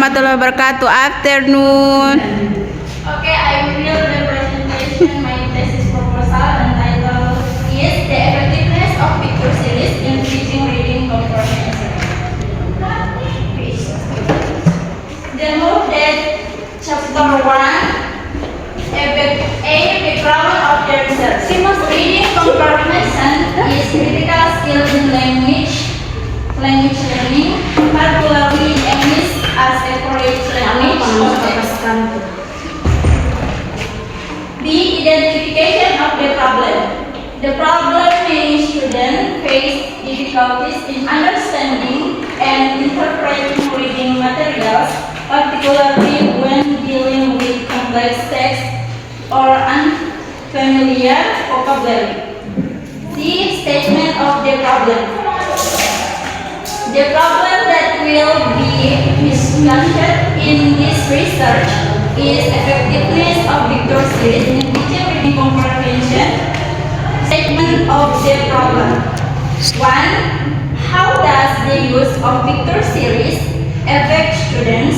warahmatullahi wabarakatuh. Afternoon. Okay, I will the presentation my thesis proposal entitled is the effectiveness of picture series in teaching reading comprehension. The move that chapter 1 a background of the research. Reading comprehension is critical skill in language learning, particularly English as a foreign language context. B. Identification of the problem. The problem many students face difficulties in understanding and interpreting reading materials, particularly when dealing with complex text or unfamiliar vocabulary. C. Statement of the problem. The problem that will be discussed in this research is effectiveness of vector series in teaching reading comprehension. Statement of the problem. 1. How does the use of vector series affect student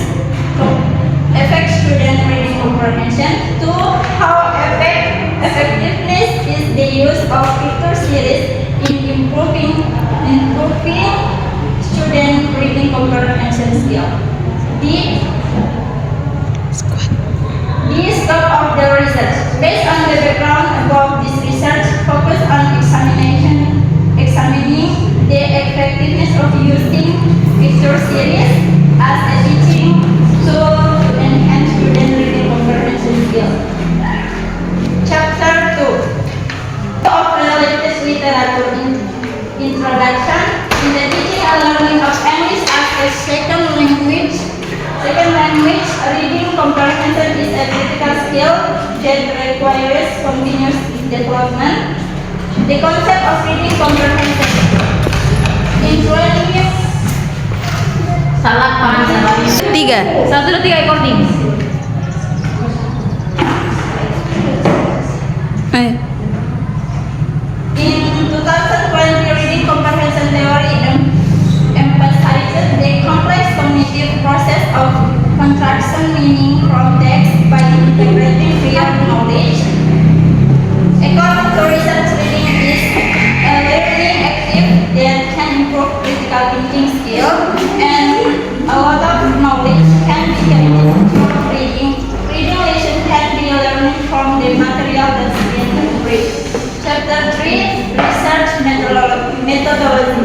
reading comprehension? 2. How effectiveness is the use of vector series in improving student reading comprehension skill. D. The scope of the research. Based on the background above, this research focus on examining the effectiveness of using vector series as a teaching tool to enhance student reading comprehension skill. Chapter 2 of Related Literature Introduction. In the teaching and learning of English as a second language, reading comprehension is a critical skill that requires continuous development. The concept of reading comprehension influence Salah paham. 3. 1, 2, 3 recording. In 2020, reading comprehension theory emphasizes the complex cognitive process of contraction meaning from text by integrating real knowledge. According to research, reading is a learning active that can improve critical thinking skill, and a lot of knowledge can be gained from reading. Reading lesson can be learned from the material that's been read. Chapter 3, Research Methodology.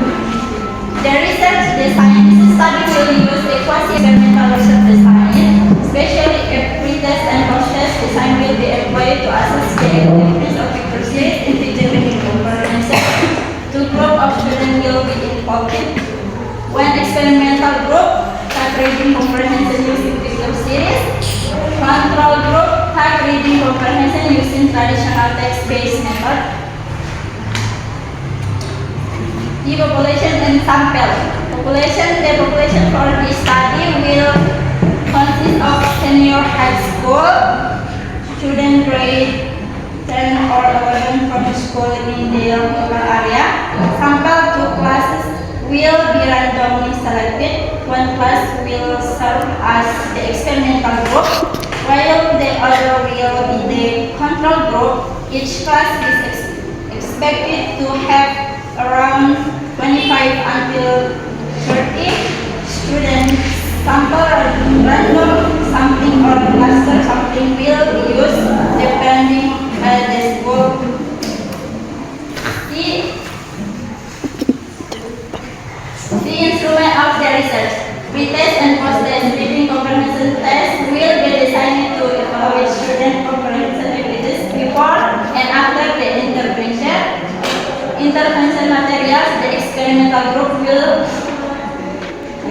The research design study will use a quasi-experimental research design, especially if pretest and post-test design will be employed to assess the effectiveness of vector series in teaching reading comprehension. Two groups of students will be involved. One experimental group type reading comprehension using vector series. Control group type reading comprehension using traditional text-based method. The population and sample. The population for this study will consist of senior high school student grade 10 or 11 from school in their local area. Sample 2 classes will be randomly selected. One class will serve as the experimental group, while the other will be the control group. Each class is expected to have around 25 until 30 students. Sample random sampling or cluster sampling will be used depending on the school. The instrument of the research. Pretest and post-test reading comprehension test will be designed to evaluate student comprehension abilities before and after the intervention. Intervention materials. The experimental group will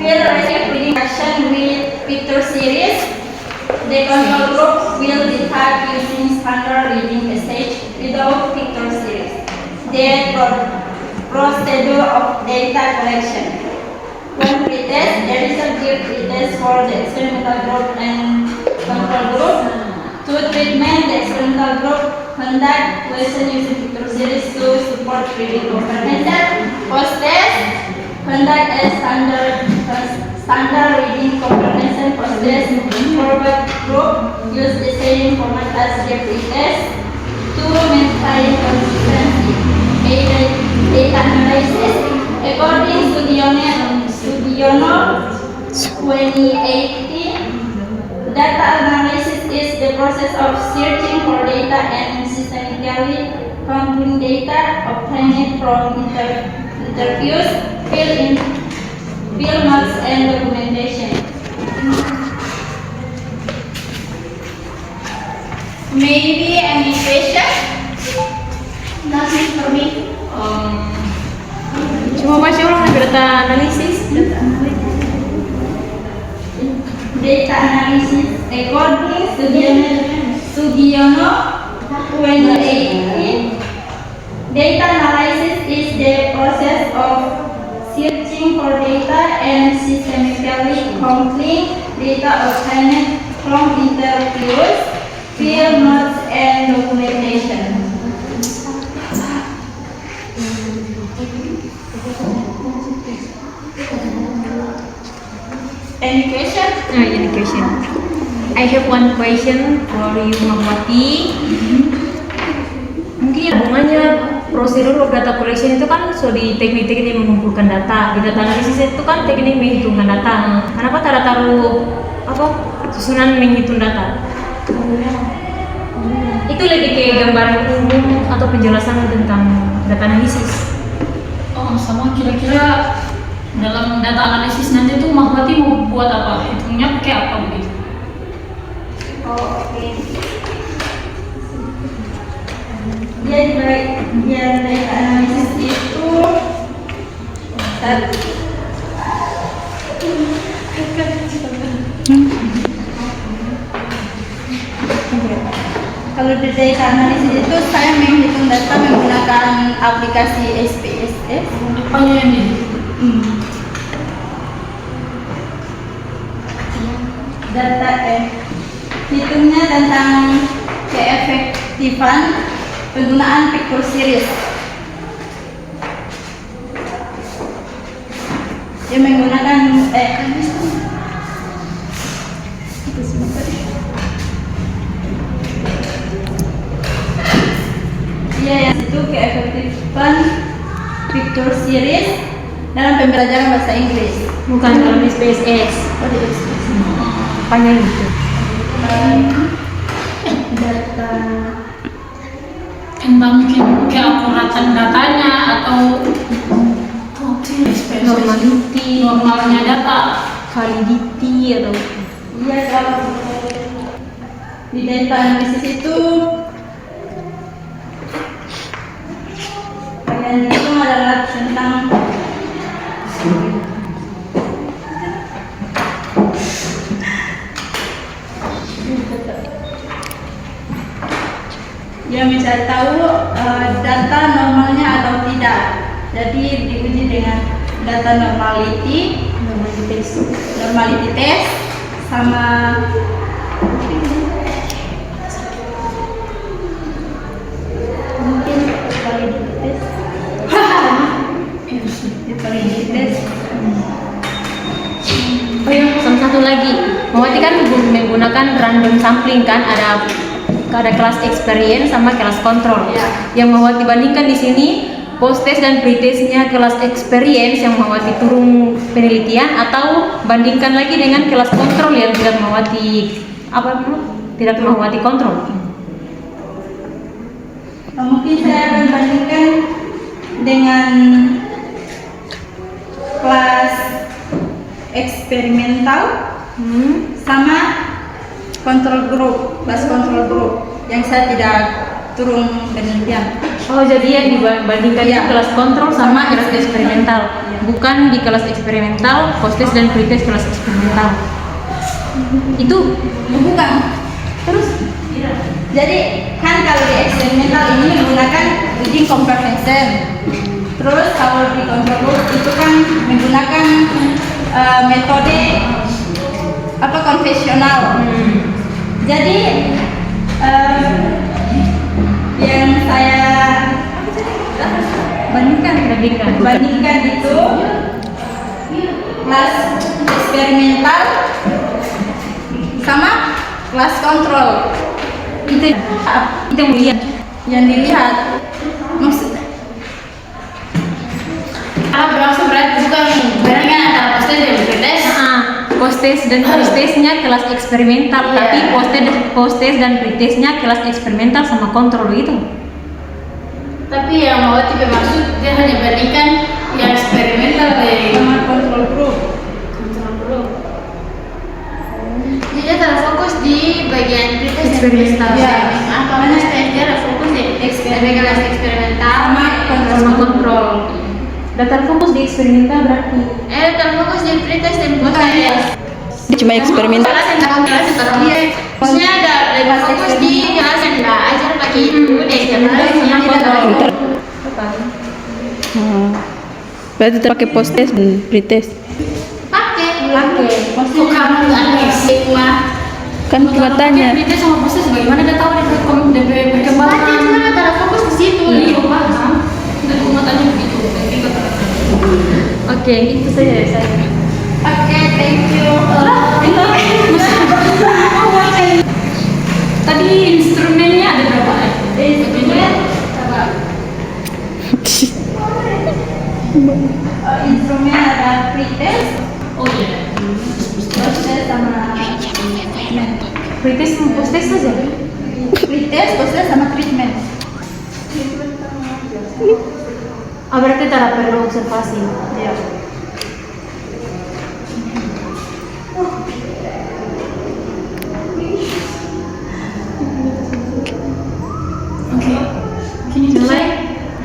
receive reading action with picture series. The control group will be taught using standard reading passage without picture series. The procedure of data collection. When pretest, the research gives pretest for the experimental group and control group. To treatment, the experimental group conduct lesson using picture series to support reading comprehension. Post-test, conduct a standard standard reading comprehension process. Forward group use the same format as the pretest to maintain consistency. Data analysis according to Studiono 2018. Data analysis is the process of searching for data and systematically compiling data obtained from interviews, field notes, and documentation. Maybe any question? Nothing for me. Cuma masih ulang data analisis. Data analysis according to Studiono 2018. Data analysis is the process of searching for data and systematically compiling data obtained from interviews, field notes, and documentation. Any question? Any question? I have one question for you, Mahwati. Mungkin hubungannya prosedur of data collection itu kan di teknik-teknik mengumpulkan data. Di data analisis itu kan teknik menghitungkan data. Kenapa taruh susunan menghitung data? Itu lebih ke gambaran umum atau penjelasan tentang data analisis. Oh, sama kira-kira dalam data analisis nanti tuh Mahwati mau buat apa? Hitungnya pakai apa begitu? Oh, oke. Dia data analisis itu kalau di data analisis itu saya menghitung data menggunakan aplikasi SPSS. Apanya ini? Data hitungnya tentang keefektifan penggunaan picture series. Dia menggunakan yang itu keefektifan picture series dalam pembelajaran bahasa Inggris. Bukan dalam SPSS. Oh, di SPSS. Apanya itu? Data Tentang mungkin keakuratan datanya atau normalnya data, validity atau iya, kalau di data analisis itu bagian itu adalah tentang dia mencari tahu data normalnya atau tidak. Jadi diuji dengan data normality test sama mungkin validity test. Validity test. Oh ya, sama satu lagi. Mahwati kan menggunakan random sampling kan, ada kelas experience sama kelas kontrol. Ya. Yang Mahwati bandingkan di sini post test dan pre testnya kelas experience yang Mahwati turun penelitian, atau bandingkan lagi dengan kelas kontrol yang tidak Mahwati kontrol. Mungkin saya akan bandingkan dengan kelas eksperimental sama kelas kontrol grup yang saya tidak turun penelitian. Oh, jadi yang dibandingkan Iya. itu kelas kontrol sama kelas eksperimental, bukan di kelas eksperimental post test dan pre test kelas eksperimental. Itu Bukan. terus Jadi kan kalau di eksperimental ini menggunakan reading comprehension. Terus kalau di kontrol grup itu kan menggunakan metode konvensional. Jadi yang saya bandingkan itu kelas eksperimental sama kelas kontrol. Itu yang lihat. Yang dilihat maksudnya Berlangsung berarti bukan barengan antara proses dan pretest. Postes dan pretesnya kelas eksperimental, Iya. tapi postes dan pretesnya kelas eksperimental sama kontrol gitu. Tapi yang mau tipe maksud dia hanya bandingkan yang eksperimental sama kontrol group. kontrol dulu. Dia terfokus di bagian pretest dan Eksperimental. post. Apa postes dia terfokus di kelas eksperimental Sama kontrol. Data fokus di eksperimental berarti. terfokus di pretest dan post. Cuma eksperimental. Kelas yang terfokus. Maksudnya ada lebih fokus di kelas yang nggak ajar pakai itu di eksperimentalnya Ntar. Berarti terpakai postes dan pretest. pakai. Kok kamu nggak ngasih mah? Kan cuma tanya. Pretest sama proses bagaimana dia tahu DP Berarti perkembangan? cuma terfokus di situ. Iya paham. Dan cuma tanya begitu. Tapi kata Oke, itu saja ya saya. Oke, thank you. tadi instrumennya ada berapa? Instrumen ada pretest, Oh iya. proses sama treatment. Pretes sama postes saja. Pretest, proses sama treatment. Berarti tidak perlu observasi. Ya. Oke. Kini mulai.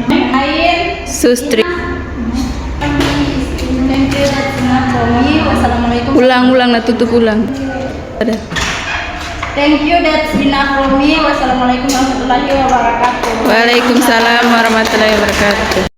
Lain. Sustri. Thank you, that's enough for me. Wassalamualaikum. Ulang nah tutup ulang. Ada. Thank you, that's enough for me. Wassalamualaikum warahmatullahi wabarakatuh. Waalaikumsalam warahmatullahi wabarakatuh.